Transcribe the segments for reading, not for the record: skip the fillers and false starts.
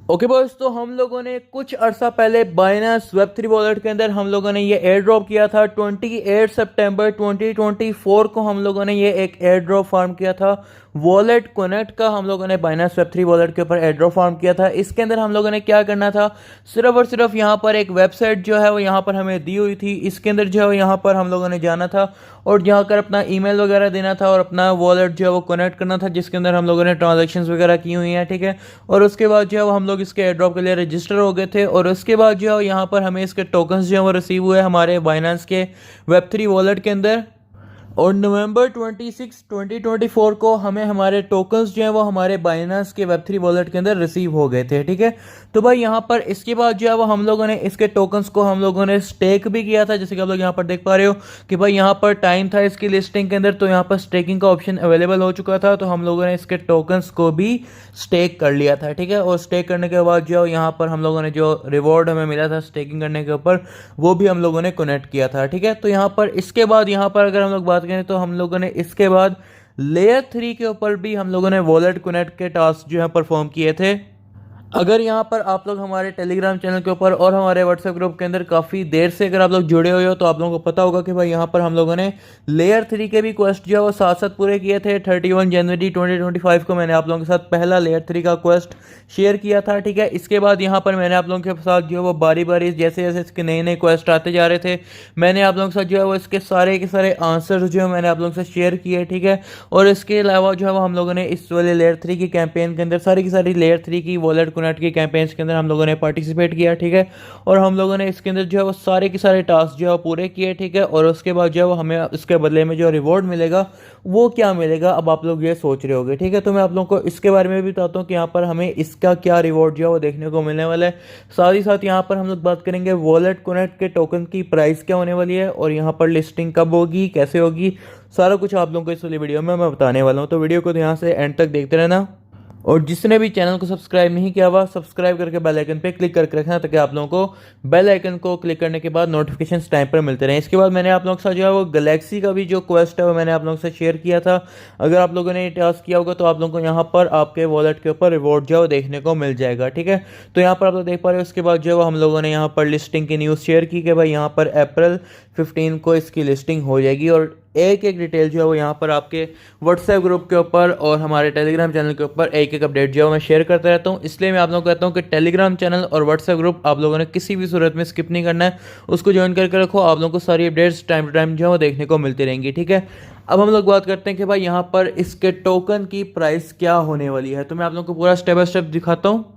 Okay boys, तो हम लोगों ने कुछ अरसा पहले बाइनेंस वेब3 वॉलेट के अंदर हम लोगों ने ये एयर ड्रॉप किया था। 28 सितंबर 2024 को हम लोगों ने ये एक एयर ड्रॉप फार्म किया था। वॉलेट कनेक्ट का हम लोगों ने बाइनेंस वेब3 वॉलेट के ऊपर एयर ड्रॉप फार्म किया था। इसके अंदर हम लोगों ने क्या करना था, सिर्फ और सिर्फ यहाँ पर एक वेबसाइट जो है वो यहाँ पर हमें दी हुई थी। इसके अंदर जो है वो यहाँ पर हम लोगों ने जाना था और यहाँ कर अपना ईमेल वगैरह देना था और अपना वॉलेट जो है वो कनेक्ट करना था, जिसके अंदर हम लोगों ने ट्रांजेक्शन्स वगैरह की हुई हैं, ठीक है। और उसके बाद जो है वो हम लोग इसके एयर ड्रॉप के लिए रजिस्टर हो गए थे और उसके बाद जो है यहाँ पर हमें इसके टोकन्स जो है वो रिसीव हुए हमारे बाइनेंस के वेब3 वॉलेट के अंदर। और नवंबर 26 2024 को हमें हमारे टोकन्स जो हैं वो हमारे बाइनेंस के वेब3 वॉलेट के अंदर रिसीव हो गए थे, ठीक है। तो भाई यहाँ पर इसके बाद जो है वो हम लोगों ने इसके टोकन्स को हम लोगों ने स्टेक भी किया था, जैसे कि आप लोग यहाँ पर देख पा रहे हो कि भाई यहाँ पर टाइम था इसकी लिस्टिंग के अंदर, तो यहाँ पर स्टेकिंग का ऑप्शन अवेलेबल हो चुका था। तो हम लोगों ने इसके टोकन्स को भी स्टेक कर लिया था, ठीक है। और स्टेक करने के बाद जो यहाँ पर हम लोगों ने जो रिवॉर्ड हमें मिला था स्टेकिंग करने के ऊपर, वो भी हम लोगों ने कनेक्ट किया था, ठीक है। तो यहाँ पर इसके बाद यहाँ पर अगर हम लोग बात करें तो हम लोगों ने इसके बाद लेयर 3 के ऊपर भी हम लोगों ने वॉलेट कनेक्ट के टास्क जो है परफॉर्म किए थे। अगर यहाँ पर आप लोग हमारे टेलीग्राम चैनल के ऊपर और हमारे व्हाट्सएप ग्रुप के अंदर काफ़ी देर से अगर आप लोग जुड़े हुए हो तो आप लोगों को पता होगा कि भाई यहाँ पर हम लोगों ने लेयर 3 के भी क्वेस्ट जो है वो साथ साथ पूरे किए थे। 31 जनवरी 2025 को मैंने आप लोगों के साथ पहला लेयर 3 का क्वेस्ट शेयर किया था, ठीक है। इसके बाद यहाँ पर मैंने आप लोगों के साथ जो है वो बारी बारी जैसे जैसे इसके नए नए क्वेस्ट आते जा रहे थे, मैंने आप लोगों के साथ जो है वो इसके सारे के सारे आंसर जो है मैंने आप लोगों के साथ शेयर किए, ठीक है। और इसके अलावा जो है वो हम लोगों ने इस वाले लेयर 3 की कैंपेन के अंदर सारी की सारी लेयर 3 की वॉलेट कनेक्ट की कैंपेन्स के अंदर हम लोगों ने पार्टिसिपेट किया, ठीक है। और हम लोगों ने इसके अंदर जो है वो सारे के सारे टास्क जो है पूरे किए, ठीक है। और उसके बाद जो है वो हमें इसके बदले में जो रिवॉर्ड मिलेगा वो क्या मिलेगा, अब आप लोग ये सोच रहे होंगे, ठीक है। तो मैं आप लोगों को इसके बारे में भी बताता हूँ कि यहाँ पर हमें इसका क्या रिवॉर्ड जो है वो देखने को मिलने वाला है। साथ ही साथ यहाँ पर हम लोग बात करेंगे वॉलेट कनेक्ट के टोकन की प्राइस क्या होने वाली है और यहाँ पर लिस्टिंग कब होगी, कैसे होगी, सारा कुछ आप लोगों को इस वाली वीडियो में मैं बताने वाला हूँ। तो वीडियो को ध्यान से एंड तक देखते रहना और जिसने भी चैनल को सब्सक्राइब नहीं किया हुआ सब्सक्राइब करके बेल आइकन पे क्लिक करके रखना, ताकि आप लोगों को बेल आइकन को क्लिक करने के बाद नोटिफिकेशंस टाइम पर मिलते रहें। इसके बाद मैंने आप लोगों के साथ जो है वो गैलेक्सी का भी जो क्वेस्ट है वो मैंने आप लोगों से शेयर किया था। अगर आप लोगों ने टास्क किया होगा तो आप लोगों को यहाँ पर आपके वॉलेट के ऊपर रिवॉर्ड जो है वो देखने को मिल जाएगा, ठीक है। तो यहाँ पर आप लोग देख पा रहे हो। उसके बाद जो है वो हम लोगों ने यहाँ पर लिस्टिंग की न्यूज़ शेयर की कि भाई यहाँ पर अप्रैल 15 को इसकी लिस्टिंग हो जाएगी और एक एक डिटेल जो है वो यहाँ पर आपके व्हाट्सएप ग्रुप के ऊपर और हमारे टेलीग्राम चैनल के ऊपर एक एक अपडेट जो है मैं शेयर करता रहता हूँ। इसलिए मैं आप लोगों को कहता हूँ कि टेलीग्राम चैनल और व्हाट्सएप ग्रुप आप लोगों ने किसी भी सूरत में स्किप नहीं करना है, उसको ज्वाइन करके रखो। आप लोगों को सारी अपडेट्स टाइम टू टाइम जो है वो देखने को मिलती रहेंगी, ठीक है। अब हम लोग बात करते हैं कि भाई यहाँ पर इसके टोकन की प्राइस क्या होने वाली है। तो मैं आप लोगों को पूरा स्टेप बाय स्टेप दिखाता हूँ।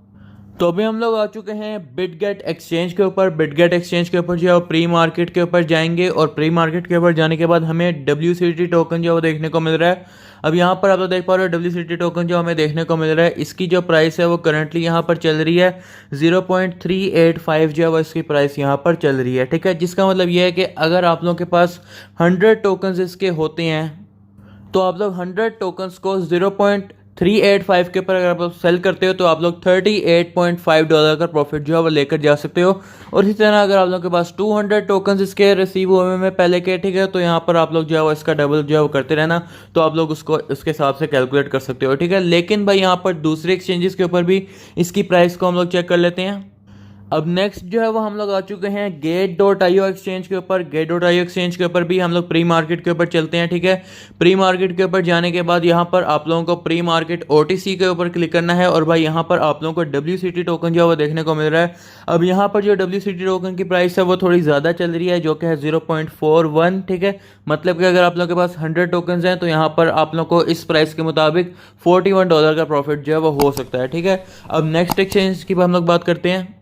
तो अभी हम लोग आ चुके हैं बिटगेट एक्सचेंज के ऊपर। बिटगेट एक्सचेंज के ऊपर जो है प्री मार्केट के ऊपर जाएंगे और प्री मार्केट के ऊपर जाने के बाद हमें WCT टोकन जो है वो देखने को मिल रहा है। अब यहाँ पर आप लोग देख पा रहे हो WCT टोकन जो हमें देखने को मिल रहा है, इसकी जो प्राइस है वो करंटली यहाँ पर चल रही है 0.385 जो है वो इसकी प्राइस यहाँ पर चल रही है, ठीक है। जिसका मतलब ये है कि अगर आप लोगों के पास 100 टोकन इसके होते हैं तो आप लोग 100 टोकन्स को 0.385 के ऊपर अगर आप लोग सेल करते हो तो आप लोग $38.5 का प्रॉफिट जो है वो लेकर जा सकते हो। और इसी तरह अगर आप लोगों के पास 200 टोकन्स इसके रिसीव हुए में पहले के, ठीक है, तो यहाँ पर आप लोग जो है वो इसका डबल जो है वो करते रहना, तो आप लोग उसको उसके हिसाब से कैलकुलेट कर सकते हो, ठीक है। लेकिन भाई यहाँ पर दूसरे एक्सचेंजेस के ऊपर भी इसकी प्राइस को हम लोग चेक कर लेते हैं। अब नेक्स्ट जो है वो हम लोग आ चुके हैं Gate.io एक्सचेंज के ऊपर। Gate.io एक्सचेंज के ऊपर भी हम लोग प्री मार्केट के ऊपर चलते हैं, ठीक है। प्री मार्केट के ऊपर जाने के बाद यहाँ पर आप लोगों को प्री मार्केट OTC के ऊपर क्लिक करना है और भाई यहाँ पर आप लोगों को WCT टोकन जो है वो देखने को मिल रहा है। अब यहाँ पर जो WCT टोकन की प्राइस है वो थोड़ी ज़्यादा चल रही है, जो कि है 0.41, ठीक है। मतलब कि अगर आप लोगों के पास 100 टोकन हैं तो यहाँ पर आप लोगों को इस प्राइस के मुताबिक $41 का प्रॉफिट जो है वो हो सकता है, ठीक है। अब नेक्स्ट एक्सचेंज की हम लोग बात करते हैं।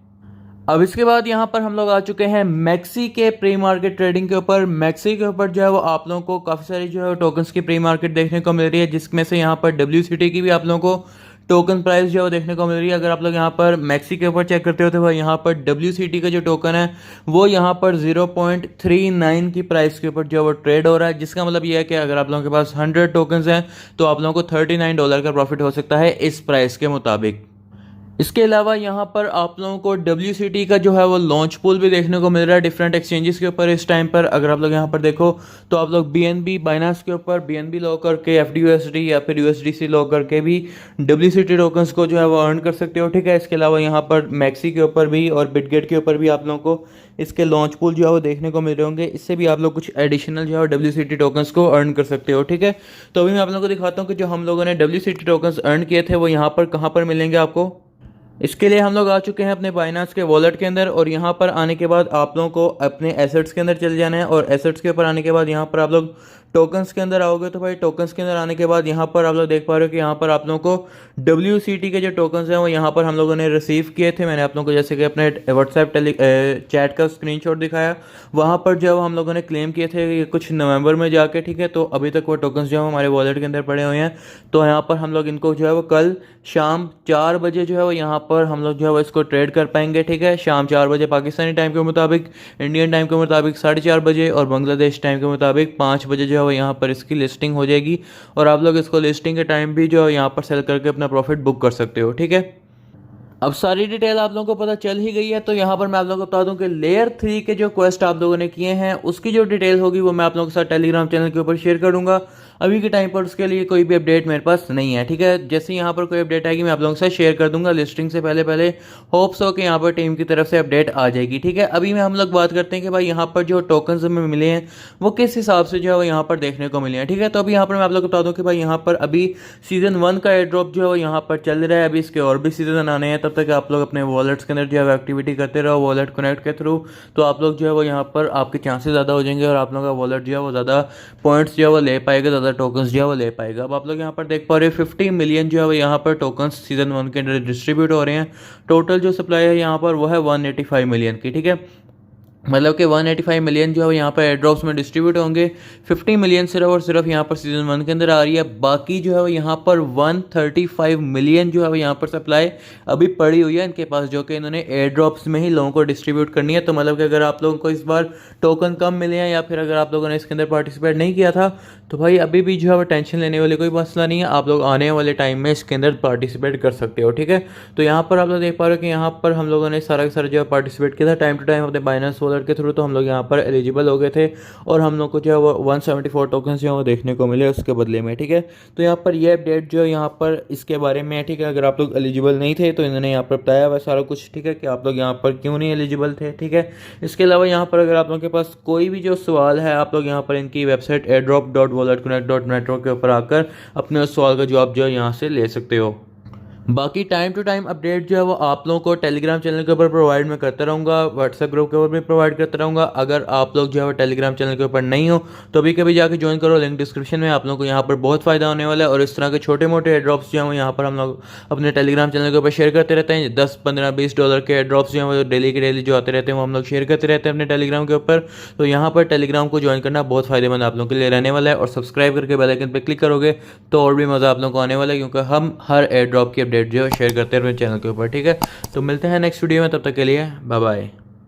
अब इसके बाद यहाँ पर हम लोग आ चुके हैं मैक्सी के प्री मार्केट ट्रेडिंग के ऊपर। मैक्सी के ऊपर जो है वो आप लोगों को काफ़ी सारी जो है टोकन्स की प्री मार्केट देखने को मिल रही है, जिसमें से यहाँ पर WCT की भी आप लोगों को टोकन प्राइस जो है वो देखने को मिल रही है। अगर आप लोग यहाँ पर मैक्सी के ऊपर चेक करते हो तो भाई यहाँ पर WCT का जो टोकन है वो यहाँ पर 0.39 की प्राइस के ऊपर जो है वो ट्रेड हो रहा है। जिसका मतलब ये है कि अगर आप लोगों के पास 100 टोकन्स हैं तो आप लोगों को $39 का प्रॉफिट हो सकता है इस प्राइस के मुताबिक। इसके अलावा यहाँ पर आप लोगों को WCT का जो है वो लॉन्च पूल भी देखने को मिल रहा है डिफरेंट एक्सचेंजेस के ऊपर इस टाइम पर। अगर आप लोग यहाँ पर देखो तो आप लोग BNB बाइनांस के ऊपर BNB लॉ करके FDUSD या फिर USDC लॉ करके भी WCT टोकन्स को जो है वो अर्न कर सकते हो, ठीक है। इसके अलावा यहाँ पर मैक्सी के ऊपर भी और बिटगेट के ऊपर भी आप लोगों को इसके लॉन्च पूल जो है वो देखने को मिल रहे होंगे। इससे भी आप लोग कुछ एडिशनल जो है WCT टोकन्स को अर्न कर सकते हो, ठीक है। तो अभी मैं आप लोगों को दिखाता हूँ कि जो हम लोगों ने WCT टोकन्स अर्न किए थे वो यहाँ पर कहाँ पर मिलेंगे आपको। इसके लिए हम लोग आ चुके हैं अपने बाइनांस के वॉलेट के अंदर, और यहाँ पर आने के बाद आप लोगों को अपने एसेट्स के अंदर चले जाना है। और एसेट्स के ऊपर आने के बाद यहाँ पर आप लोग टोकन्स के अंदर आओगे तो भाई टोकन्स के अंदर आने के बाद यहाँ पर आप लोग देख पा रहे हो कि यहाँ पर आप लोगों को WCT के जो टोकन्स हैं वो यहाँ पर हम लोगों ने रिसीव किए थे। मैंने आप लोगों को जैसे कि अपने व्हाट्सएप चैट का स्क्रीनशॉट दिखाया, वहाँ पर जो हम लोगों ने क्लेम किए थे ये कुछ नवंबर में जाके, ठीक है। तो अभी तक वो टोकन्स जो है हमारे वॉलेट के अंदर पड़े हुए हैं। तो यहाँ पर हम लोग इनको जो है वो कल शाम 4 बजे जो है वो यहाँ पर हम लोग जो है वो इसको ट्रेड कर पाएंगे, ठीक है। शाम 4 बजे पाकिस्तानी टाइम के मुताबिक, इंडियन टाइम के मुताबिक 4:30 बजे, और बांग्लादेश टाइम के मुताबिक 5 बजे जो है वो यहाँ पर इसकी लिस्टिंग हो जाएगी। और आप लोग इसको लिस्टिंग के टाइम भी जो है यहाँ पर सेल करके अपना प्रॉफिट बुक कर सकते हो, ठीक है। अब सारी डिटेल आप लोगों को पता चल ही गई है, तो यहाँ पर मैं आप लोगों को बता दूं कि लेयर 3 के जो क्वेस्ट आप लोगों ने किए हैं उसकी जो डिटेल होगी वो मैं आप लोगों के साथ टेलीग्राम चैनल के ऊपर शेयर करूंगा। अभी के टाइम पर उसके लिए कोई भी अपडेट मेरे पास नहीं है, ठीक है। जैसे यहाँ पर कोई अपडेट आएगी मैं आप लोगों के साथ शेयर कर दूंगा लिस्टिंग से पहले पहले। होप्स हो कि यहाँ पर टीम की तरफ से अपडेट आ जाएगी, ठीक है। अभी में हम लोग बात करते हैं कि भाई यहाँ पर जो टोकन्स हमें मिले हैं वो किस हिसाब से जो है वो यहाँ पर देखने को मिले हैं, ठीक है। तो अभी यहाँ पर मैं आप लोग को बता दूँ कि भाई यहाँ पर अभी सीजन 1 का एयर ड्रॉप जो है वो यहाँ पर चल रहा है। अभी इसके और भी सीजन आने हैं, तब तक आप लोग अपने वॉलेट्स के अंदर जो है एक्टिविटी करते रहो वॉलेट कनेक्ट के थ्रू। तो आप लोग जो है वो यहाँ पर आपके चांसेस ज़्यादा हो जाएंगे और आप लोगों का वॉलेट जो है वो ज़्यादा पॉइंट्स जो है वो ले पाएगा, ज़्यादा टोकन्स जो है वो ले पाएगा। अब आप लोग यहाँ पर देख पा रहे हो 50 मिलियन जो है वो यहाँ पर टोकन्स सीजन 1 के अंदर डिस्ट्रीब्यूट हो रहे हैं। टोटल जो सप्लाई है यहाँ पर वो है 185 मिलियन की, ठीक है। मतलब कि 185 मिलियन जो है यहाँ पर एयर ड्रॉप्स में डिस्ट्रीब्यूट होंगे। 50 मिलियन सिर्फ और सिर्फ यहाँ पर सीजन 1 के अंदर आ रही है। बाकी जो है वो यहाँ पर 135 मिलियन जो है वो यहाँ पर सप्लाई अभी पड़ी हुई है इनके पास, जो कि इन्होंने एयर ड्रॉप्स में ही लोगों को डिस्ट्रीब्यूट करनी है। तो मतलब कि अगर आप लोगों को इस बार टोकन कम मिले हैं या फिर अगर आप लोगों ने इसके अंदर पार्टिसिपेट नहीं किया था तो भाई अभी भी जो है वो टेंशन लेने वाली कोई मसला नहीं है। आप लोग आने वाले टाइम में इसके अंदर पार्टिसिपेट कर सकते हो, ठीक है। तो यहाँ पर आप लोग देख पा रहे हो कि यहाँ पर हम लोगों ने सारा का सारा जो है पार्टिसिपेट किया था टाइम टू टाइम अपने बाइनेंस वॉलेट के थ्रू। तो हम लोग यहाँ पर एलिजिबल हो गए थे और हम लोग को जो है वो 174 टोकन जो है वो देखने को मिले उसके बदले में, ठीक है। तो यहाँ पर ये अपडेट जो है यहाँ पर इसके बारे में है, ठीक है। अगर आप लोग एलिजिबल नहीं थे तो इन्होंने यहाँ पर बताया हुआ सारा कुछ, ठीक है, कि आप लोग यहाँ पर क्यों नहीं एलिजिबल थे, ठीक है। इसके अलावा यहाँ पर अगर आप लोगों के पास कोई भी जो सवाल है आप लोग यहाँ पर इनकी वेबसाइट airdrop.walletconnect.network के ऊपर आकर अपने उस सवाल का जवाब जो है यहाँ से ले सकते हो। बाकी टाइम टू टाइम अपडेट जो है वो आप लोगों को टेलीग्राम चैनल के ऊपर प्रोवाइड मैं करता रहूँगा, व्हाट्सएप ग्रुप के ऊपर भी प्रोवाइड करता रहूँगा। अगर आप लोग जो है वो टेलीग्राम चैनल के ऊपर नहीं हो तो अभी कभी जाके ज्वाइन करो, लिंक डिस्क्रिप्शन में। आप लोगों को यहाँ पर बहुत फ़ायदा होने वाला है। और इस तरह के छोटे मोटे एयर ड्रॉप्स जो हैं वो यहाँ पर हम लोग अपने टेलीग्राम चैनल के ऊपर शेयर करते रहते हैं। 10, 15, 20 डॉलर के एयर ड्रॉप्स जो हैं वो डेली के डेली जो आते रहते हैं वो हम लोग शेयर करते रहते हैं अपने टेलीग्राम के ऊपर। तो यहाँ पर टेलीग्राम को ज्वाइन करना बहुत फ़ायदेमंद आप लोगों के लिए रहने वाला है। और सब्सक्राइब करके बेल आइकन पर क्लिक करोगे तो और भी मज़ा आप लोगों को आने वाला है, क्योंकि हम हर एयर ड्रॉप की अपडेट जो है शेयर करते हैं अपने चैनल के ऊपर, ठीक है। तो मिलते हैं नेक्स्ट वीडियो में, तब तक के लिए बाय बाय।